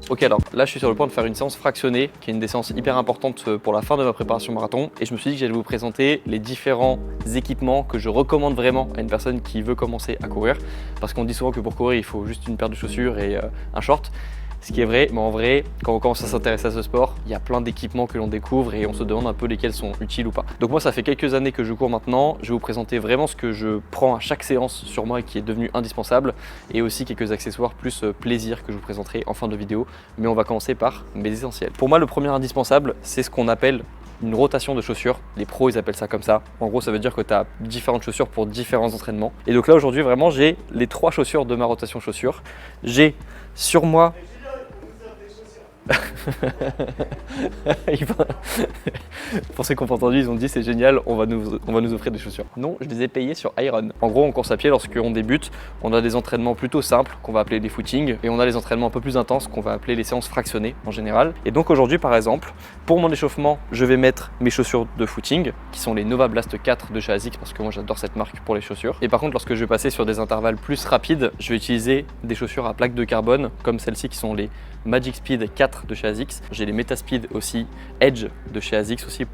Ok, alors là je suis sur le point de faire une séance fractionnée qui est une des séances hyper importantes pour la fin de ma préparation marathon et je me suis dit que j'allais vous présenter les différents équipements que je recommande vraiment à une personne qui veut commencer à courir parce qu'on dit souvent que pour courir il faut juste une paire de chaussures et un short. Ce qui est vrai, mais en vrai, quand on commence à s'intéresser à ce sport, il y a plein d'équipements que l'on découvre et on se demande un peu lesquels sont utiles ou pas. Donc moi, ça fait quelques années que je cours maintenant. Je vais vous présenter vraiment ce que je prends à chaque séance sur moi et qui est devenu indispensable et aussi quelques accessoires plus plaisir que je vous présenterai en fin de vidéo. Mais on va commencer par mes essentiels. Pour moi, le premier indispensable, c'est ce qu'on appelle une rotation de chaussures. Les pros, ils appellent ça comme ça. En gros, ça veut dire que tu as différentes chaussures pour différents entraînements. Et donc là, aujourd'hui, vraiment, j'ai les 3 chaussures de ma rotation chaussures. J'ai sur moi... Pour ceux qui n'ont pas entendu, ils ont dit c'est génial, on va nous offrir des chaussures. Non, je les ai payées sur Iron. En gros, en course à pied, lorsqu'on débute, on a des entraînements plutôt simples qu'on va appeler des footings et on a les entraînements un peu plus intenses qu'on va appeler les séances fractionnées en général. Et donc aujourd'hui, par exemple, pour mon échauffement, je vais mettre mes chaussures de footing qui sont les Nova Blast 4 de chez ASICS parce que moi j'adore cette marque pour les chaussures. Et par contre, lorsque je vais passer sur des intervalles plus rapides, je vais utiliser des chaussures à plaque de carbone comme celles-ci qui sont les Magic Speed 4 de chez ASICS. J'ai les Metaspeed aussi, Edge de chez ASICS aussi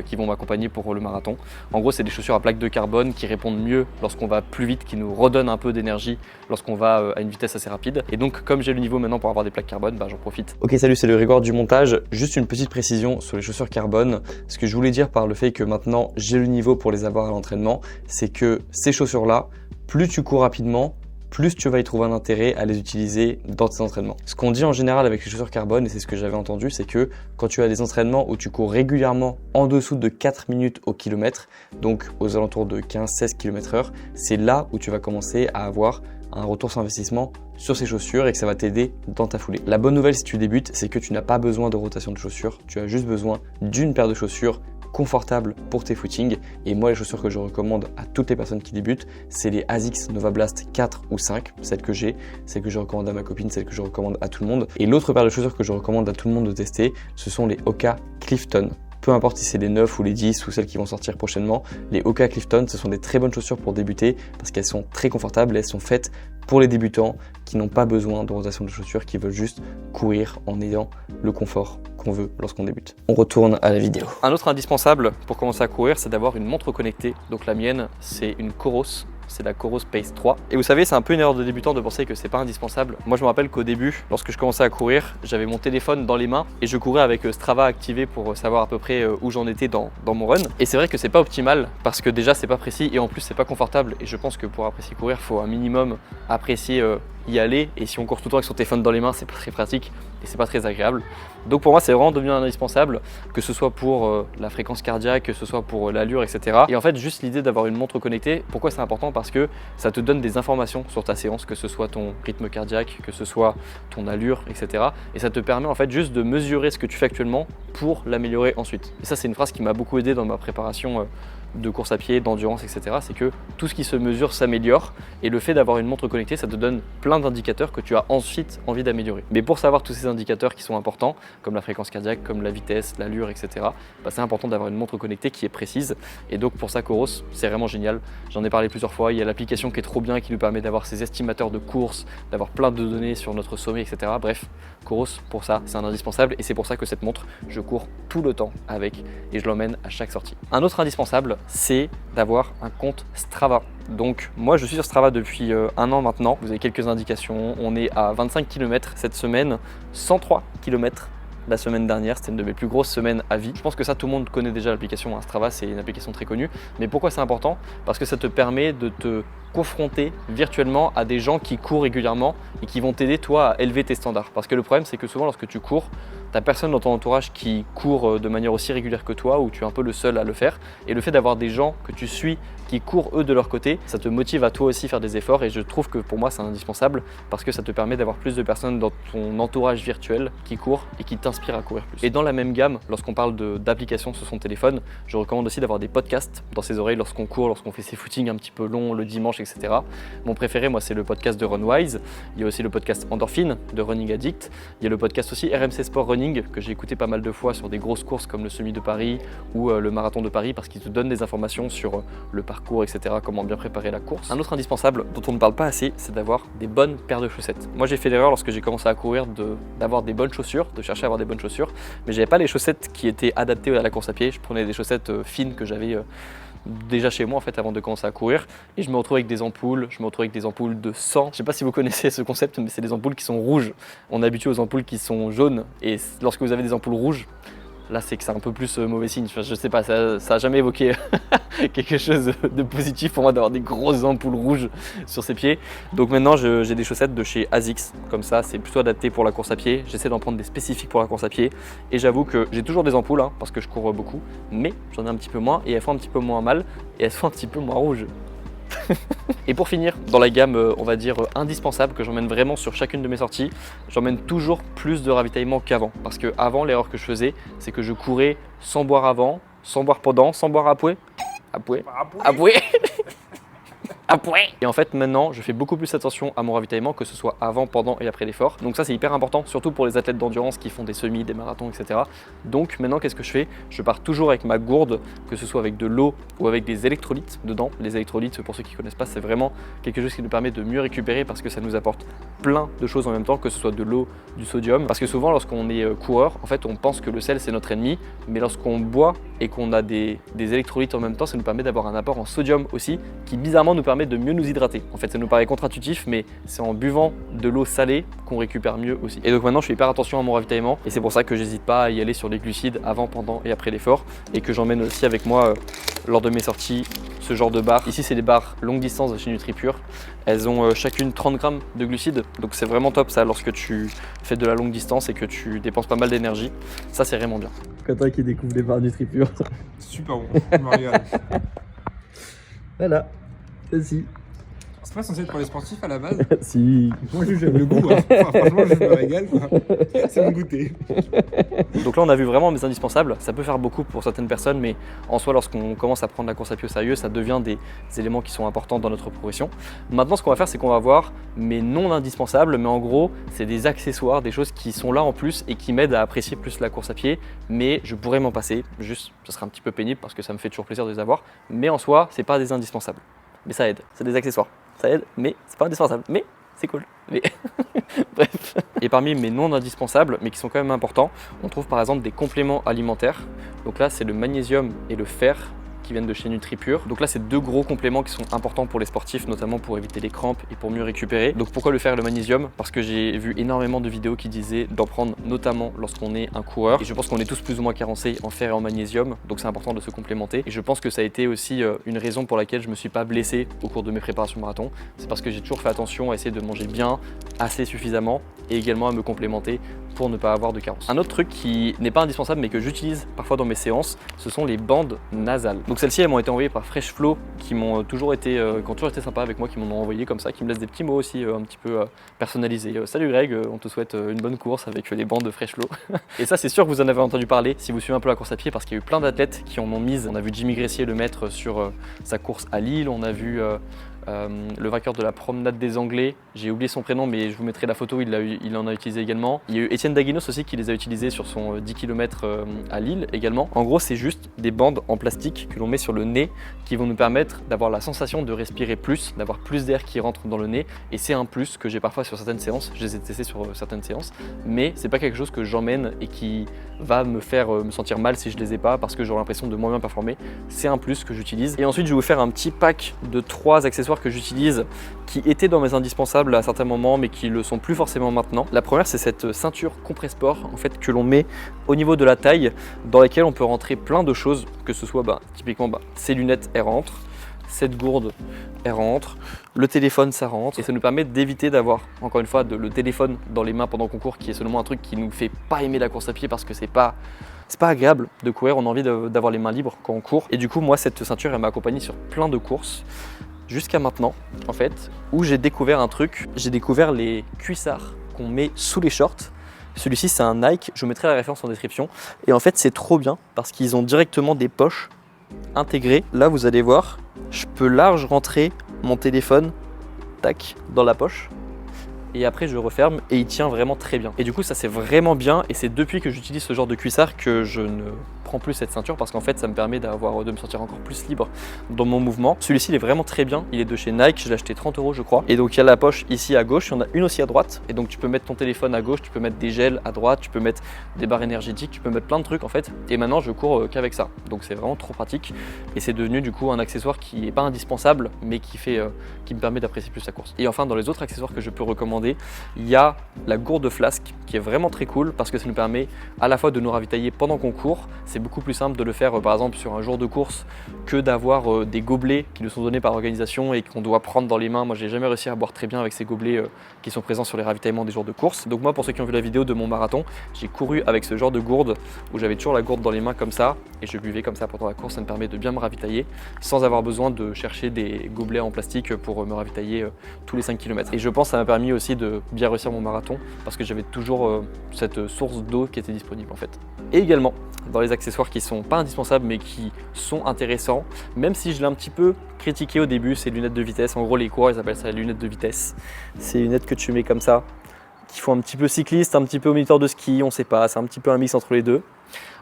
qui vont m'accompagner pour le marathon. En gros, c'est des chaussures à plaque de carbone qui répondent mieux lorsqu'on va plus vite, qui nous redonnent un peu d'énergie lorsqu'on va à une vitesse assez rapide. Et donc, comme j'ai le niveau maintenant pour avoir des plaques carbone, j'en profite. Ok, salut, c'est le Grégoire du montage. Juste une petite précision sur les chaussures carbone. Ce que je voulais dire par le fait que maintenant j'ai le niveau pour les avoir à l'entraînement, c'est que ces chaussures-là, plus tu cours rapidement, plus tu vas y trouver un intérêt à les utiliser dans tes entraînements. Ce qu'on dit en général avec les chaussures carbone, et c'est ce que j'avais entendu, c'est que quand tu as des entraînements où tu cours régulièrement en dessous de 4 minutes au kilomètre, donc aux alentours de 15-16 km/h, c'est là où tu vas commencer à avoir un retour sur investissement sur ces chaussures et que ça va t'aider dans ta foulée. La bonne nouvelle si tu débutes, c'est que tu n'as pas besoin de rotation de chaussures, tu as juste besoin d'une paire de chaussures confortable pour tes footings. Et moi, les chaussures que je recommande à toutes les personnes qui débutent, c'est les ASICS Nova Blast 4 ou 5, celles que j'ai, celles que je recommande à ma copine, celles que je recommande à tout le monde. Et l'autre paire de chaussures que je recommande à tout le monde de tester, ce sont les Hoka Clifton. Peu importe si c'est les 9 ou les 10 ou celles qui vont sortir prochainement, les Hoka Clifton, ce sont des très bonnes chaussures pour débuter parce qu'elles sont très confortables et elles sont faites pour les débutants qui n'ont pas besoin de rotation de chaussures, qui veulent juste courir en ayant le confort qu'on veut lorsqu'on débute. On retourne à la vidéo. Un autre indispensable pour commencer à courir, c'est d'avoir une montre connectée. Donc la mienne, c'est une Coros. C'est la Coros Pace 3. Et vous savez, c'est un peu une erreur de débutant de penser que c'est pas indispensable. Moi, je me rappelle qu'au début, lorsque je commençais à courir, j'avais mon téléphone dans les mains et je courais avec Strava activé pour savoir à peu près où j'en étais dans mon run. Et c'est vrai que c'est pas optimal parce que déjà, c'est pas précis et en plus, c'est pas confortable. Et je pense que pour apprécier courir, il faut un minimum apprécier y aller. Et si on court tout le temps avec son téléphone dans les mains, c'est pas très pratique et c'est pas très agréable. Donc pour moi, c'est vraiment devenu indispensable, que ce soit pour la fréquence cardiaque, que ce soit pour l'allure, etc. Et en fait, juste l'idée d'avoir une montre connectée, pourquoi c'est important? Parce que ça te donne des informations sur ta séance, que ce soit ton rythme cardiaque, que ce soit ton allure, etc. Et ça te permet en fait juste de mesurer ce que tu fais actuellement pour l'améliorer ensuite. Et ça, c'est une phrase qui m'a beaucoup aidé dans ma préparation de course à pied, d'endurance, etc. C'est que tout ce qui se mesure s'améliore et le fait d'avoir une montre connectée, ça te donne plein d'indicateurs que tu as ensuite envie d'améliorer. Mais pour savoir tous ces indicateurs qui sont importants, comme la fréquence cardiaque, comme la vitesse, l'allure, etc., c'est important d'avoir une montre connectée qui est précise. Et donc pour ça, Coros, c'est vraiment génial. J'en ai parlé plusieurs fois. Il y a l'application qui est trop bien, qui nous permet d'avoir ces estimateurs de course, d'avoir plein de données sur notre sommet, etc. Bref, Coros, pour ça, c'est un indispensable et c'est pour ça que cette montre, je cours tout le temps avec et je l'emmène à chaque sortie. Un autre indispensable, c'est d'avoir un compte Strava. Donc moi je suis sur Strava depuis 1 an maintenant, vous avez quelques indications, on est à 25 km cette semaine, 103 km la semaine dernière, c'était une de mes plus grosses semaines à vie. Je pense que ça tout le monde connaît déjà l'application, Strava c'est une application très connue, mais pourquoi c'est important? Parce que ça te permet de te confronter virtuellement à des gens qui courent régulièrement et qui vont t'aider toi à élever tes standards. Parce que le problème c'est que souvent lorsque tu cours, t'as personne dans ton entourage qui court de manière aussi régulière que toi ou tu es un peu le seul à le faire. Et le fait d'avoir des gens que tu suis qui courent eux de leur côté, ça te motive à toi aussi faire des efforts et je trouve que pour moi c'est indispensable parce que ça te permet d'avoir plus de personnes dans ton entourage virtuel qui courent et qui t'inspirent à courir plus. Et dans la même gamme, lorsqu'on parle d'applications sur son téléphone, je recommande aussi d'avoir des podcasts dans ses oreilles lorsqu'on court, lorsqu'on fait ses footings un petit peu longs le dimanche, etc. Mon préféré, moi, c'est le podcast de Runwise. Il y a aussi le podcast Endorphine de Running Addict. Il y a le podcast aussi RMC Sport Running que j'ai écouté pas mal de fois sur des grosses courses comme le Semi de Paris ou le Marathon de Paris parce qu'ils te donnent des informations sur le parcours, etc. Comment bien préparer la course. Un autre indispensable dont on ne parle pas assez, c'est d'avoir des bonnes paires de chaussettes. Moi, j'ai fait l'erreur lorsque j'ai commencé à courir d'avoir des bonnes chaussures, de chercher à avoir des bonnes chaussures, mais j'avais pas les chaussettes qui étaient adaptées à la course à pied. Je prenais des chaussettes fines que j'avais déjà chez moi en fait avant de commencer à courir et je me retrouve avec des ampoules, de sang. Je sais pas si vous connaissez ce concept, mais c'est des ampoules qui sont rouges. On est habitué aux ampoules qui sont jaunes et lorsque vous avez des ampoules rouges, là c'est que c'est un peu plus mauvais signe. Enfin, je sais pas, ça a jamais évoqué quelque chose de positif pour moi d'avoir des grosses ampoules rouges sur ses pieds. Donc maintenant j'ai des chaussettes de chez ASICS, comme ça c'est plutôt adapté pour la course à pied. J'essaie d'en prendre des spécifiques pour la course à pied et j'avoue que j'ai toujours des ampoules parce que je cours beaucoup, mais j'en ai un petit peu moins et elles font un petit peu moins mal et elles sont un petit peu moins rouges. Et pour finir, dans la gamme on va dire indispensable que j'emmène vraiment sur chacune de mes sorties, j'emmène toujours plus de ravitaillement qu'avant. Parce que avant, l'erreur que je faisais, c'est que je courais sans boire avant, sans boire pendant, sans boire après. Et en fait maintenant je fais beaucoup plus attention à mon ravitaillement, que ce soit avant, pendant et après l'effort. Donc ça c'est hyper important, surtout pour les athlètes d'endurance qui font des semis, des marathons, etc. Donc maintenant qu'est-ce que je fais? Je pars toujours avec ma gourde, que ce soit avec de l'eau ou avec des électrolytes dedans. Les électrolytes, pour ceux qui ne connaissent pas, c'est vraiment quelque chose qui nous permet de mieux récupérer parce que ça nous apporte plein de choses en même temps, que ce soit de l'eau, du sodium. Parce que souvent lorsqu'on est coureur, en fait on pense que le sel c'est notre ennemi, mais lorsqu'on boit et qu'on a des électrolytes en même temps, ça nous permet d'avoir un apport en sodium aussi, qui bizarrement nous permet de mieux nous hydrater. En fait ça nous paraît contre-intuitif, mais c'est en buvant de l'eau salée qu'on récupère mieux aussi. Et donc maintenant je fais hyper attention à mon ravitaillement et c'est pour ça que j'hésite pas à y aller sur les glucides avant, pendant et après l'effort, et que j'emmène aussi avec moi lors de mes sorties ce genre de barres. Ici c'est des barres longue distance de chez NutriPure. Elles ont chacune 30 grammes de glucides, donc c'est vraiment top ça lorsque tu fais de la longue distance et que tu dépenses pas mal d'énergie. Ça c'est vraiment bien. Quentin qui découvre les barres NutriPure. Super bon, je me régale. Voilà, vas-y. C'est pas censé être pour les sportifs à la base. Si. Moi j'aime le goût, hein. Enfin, franchement je me régale quoi. C'est mon goûter. Donc là on a vu vraiment mes indispensables, ça peut faire beaucoup pour certaines personnes, mais en soi lorsqu'on commence à prendre la course à pied au sérieux, ça devient des éléments qui sont importants dans notre progression. Maintenant ce qu'on va faire, c'est qu'on va voir mes non indispensables, mais en gros c'est des accessoires, des choses qui sont là en plus et qui m'aident à apprécier plus la course à pied, mais je pourrais m'en passer, juste ça sera un petit peu pénible parce que ça me fait toujours plaisir de les avoir, mais en soi c'est pas des indispensables, mais ça aide, c'est des accessoires. Ça aide, mais c'est pas indispensable. Mais c'est cool. Mais bref. Et parmi mes non indispensables, mais qui sont quand même importants, on trouve par exemple des compléments alimentaires. Donc là, c'est le magnésium et le fer qui viennent de chez NutriPure. Donc là, c'est deux gros compléments qui sont importants pour les sportifs, notamment pour éviter les crampes et pour mieux récupérer. Donc pourquoi le fer et le magnésium? Parce que j'ai vu énormément de vidéos qui disaient d'en prendre notamment lorsqu'on est un coureur. Et je pense qu'on est tous plus ou moins carencés en fer et en magnésium, donc c'est important de se complémenter. Et je pense que ça a été aussi une raison pour laquelle je me suis pas blessé au cours de mes préparations marathon. C'est parce que j'ai toujours fait attention à essayer de manger bien, assez suffisamment, et également à me complémenter pour ne pas avoir de carence. Un autre truc qui n'est pas indispensable mais que j'utilise parfois dans mes séances, ce sont les bandes nasales. Donc celles-ci elles m'ont été envoyées par Fresh Flow, qui ont toujours été sympas avec moi, qui m'en ont envoyé comme ça, qui me laissent des petits mots aussi un petit peu personnalisés. Salut Greg, on te souhaite une bonne course avec les bandes de Fresh Flow. Et ça c'est sûr que vous en avez entendu parler si vous suivez un peu la course à pied, parce qu'il y a eu plein d'athlètes qui en ont mise. On a vu Jimmy Gressier le mettre sur sa course à Lille, on a vu le vainqueur de la promenade des Anglais, j'ai oublié son prénom mais je vous mettrai la photo, il en a utilisé également. Il y a eu Étienne Daguinos aussi qui les a utilisés sur son 10 km à Lille également. En gros c'est juste des bandes en plastique que l'on met sur le nez qui vont nous permettre d'avoir la sensation de respirer plus, d'avoir plus d'air qui rentre dans le nez, et c'est un plus que j'ai parfois sur certaines séances, je les ai testés sur certaines séances, mais c'est pas quelque chose que j'emmène et qui va me faire me sentir mal si je les ai pas, parce que j'aurai l'impression de moins bien performer. C'est un plus que j'utilise. Et ensuite je vais vous faire un petit pack de 3 accessoires que j'utilise qui étaient dans mes indispensables à certains moments mais qui le sont plus forcément maintenant. La première c'est cette ceinture Compressport en fait que l'on met au niveau de la taille, dans laquelle on peut rentrer plein de choses, que ce soit typiquement ces lunettes elles rentrent, cette gourde elle rentre, le téléphone ça rentre, et ça nous permet d'éviter d'avoir encore une fois le téléphone dans les mains pendant qu'on court, qui est seulement un truc qui nous fait pas aimer la course à pied parce que c'est pas agréable de courir, on a envie d'avoir les mains libres quand on court. Et du coup moi cette ceinture elle m'a accompagné sur plein de courses jusqu'à maintenant en fait, où j'ai découvert un truc, j'ai découvert les cuissards qu'on met sous les shorts. Celui-ci c'est un Nike, je vous mettrai la référence en description, et en fait c'est trop bien parce qu'ils ont directement des poches intégrées. Là vous allez voir, je peux large rentrer mon téléphone, tac, dans la poche. Et après je referme et il tient vraiment très bien. Et du coup ça c'est vraiment bien et c'est depuis que j'utilise ce genre de cuissard que je ne prends plus cette ceinture parce qu'en fait ça me permet de me sentir encore plus libre dans mon mouvement. Celui-ci il est vraiment très bien, il est de chez Nike, je l'ai acheté 30 € je crois. Et donc il y a la poche ici à gauche, il y en a une aussi à droite. Et donc tu peux mettre ton téléphone à gauche, tu peux mettre des gels à droite, tu peux mettre des barres énergétiques, tu peux mettre plein de trucs en fait. Et maintenant je cours qu'avec ça. Donc c'est vraiment trop pratique et c'est devenu du coup un accessoire qui n'est pas indispensable mais qui me permet d'apprécier plus la course. Et enfin dans les autres accessoires que je peux recommander, il y a la gourde flasque qui est vraiment très cool parce que ça nous permet à la fois de nous ravitailler pendant qu'on court. C'est beaucoup plus simple de le faire par exemple sur un jour de course que d'avoir des gobelets qui nous sont donnés par l'organisation et qu'on doit prendre dans les mains. Moi j'ai jamais réussi à boire très bien avec ces gobelets qui sont présents sur les ravitaillements des jours de course. Donc moi pour ceux qui ont vu la vidéo de mon marathon, j'ai couru avec ce genre de gourde où j'avais toujours la gourde dans les mains comme ça et je buvais comme ça pendant la course. Ça me permet de bien me ravitailler sans avoir besoin de chercher des gobelets en plastique pour me ravitailler tous les 5 km. Et je pense que ça m'a permis aussi de bien réussir mon marathon parce que j'avais toujours cette source d'eau qui était disponible en fait. Et également dans les accessoires qui sont pas indispensables mais qui sont intéressants, même si je l'ai un petit peu critiqué au début, ces lunettes de vitesse. En gros les coureurs ils appellent ça les lunettes de vitesse. C'est les lunettes que tu mets comme ça, qui font un petit peu cycliste, un petit peu moniteur de ski, on sait pas, c'est un petit peu un mix entre les deux.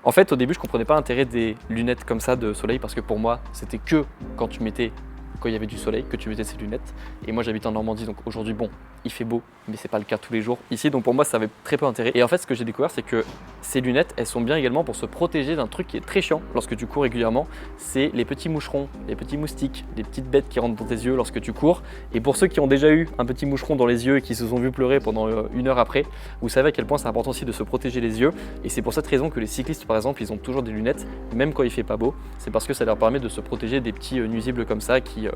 En fait au début je comprenais pas l'intérêt des lunettes comme ça de soleil parce que pour moi c'était que quand il y avait du soleil que tu mettais ces lunettes. Et moi j'habite en Normandie donc aujourd'hui bon il fait beau mais c'est pas le cas tous les jours ici, donc pour moi ça avait très peu d'intérêt. Et en fait ce que j'ai découvert c'est que ces lunettes elles sont bien également pour se protéger d'un truc qui est très chiant lorsque tu cours régulièrement, c'est les petits moucherons, les petits moustiques, les petites bêtes qui rentrent dans tes yeux lorsque tu cours. Et pour ceux qui ont déjà eu un petit moucheron dans les yeux et qui se sont vus pleurer pendant une heure après, vous savez à quel point c'est important aussi de se protéger les yeux. Et c'est pour cette raison que les cyclistes par exemple ils ont toujours des lunettes même quand il fait pas beau, c'est parce que ça leur permet de se protéger des petits nuisibles comme ça qui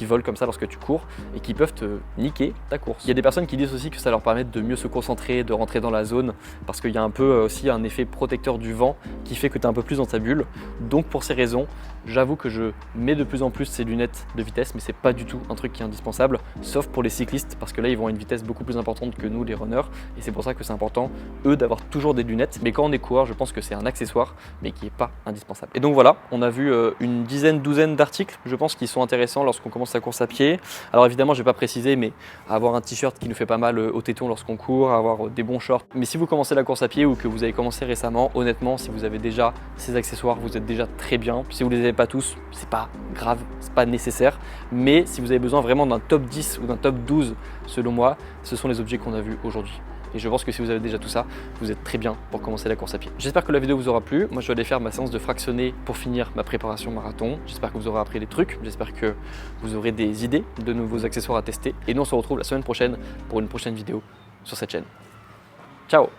volent comme ça lorsque tu cours et qui peuvent te niquer ta course. Il y a des personnes qui disent aussi que ça leur permet de mieux se concentrer, de rentrer dans la zone parce qu'il y a un peu aussi un effet protecteur du vent qui fait que tu es un peu plus dans ta bulle. Donc pour ces raisons, j'avoue que je mets de plus en plus ces lunettes de vitesse, mais c'est pas du tout un truc qui est indispensable, sauf pour les cyclistes parce que là ils vont à une vitesse beaucoup plus importante que nous les runners et c'est pour ça que c'est important eux d'avoir toujours des lunettes. Mais quand on est coureur, je pense que c'est un accessoire mais qui est pas indispensable. Et donc voilà, on a vu une douzaine d'articles, je pense, qui sont intéressants lorsqu'on commence sa course à pied. Alors évidemment, je vais pas préciser, mais avoir un t-shirt qui nous fait pas mal au téton lorsqu'on court, avoir des bons shorts. Mais si vous commencez la course à pied ou que vous avez commencé récemment, honnêtement, si vous avez déjà ces accessoires, vous êtes déjà très bien. Si vous les avez pas tous, c'est pas grave, c'est pas nécessaire. Mais si vous avez besoin vraiment d'un top 10 ou d'un top 12, selon moi, ce sont les objets qu'on a vus aujourd'hui. Et je pense que si vous avez déjà tout ça, vous êtes très bien pour commencer la course à pied. J'espère que la vidéo vous aura plu. Moi, je vais aller faire ma séance de fractionné pour finir ma préparation marathon. J'espère que vous aurez appris des trucs. J'espère que vous aurez des idées de nouveaux accessoires à tester. Et nous, on se retrouve la semaine prochaine pour une prochaine vidéo sur cette chaîne. Ciao!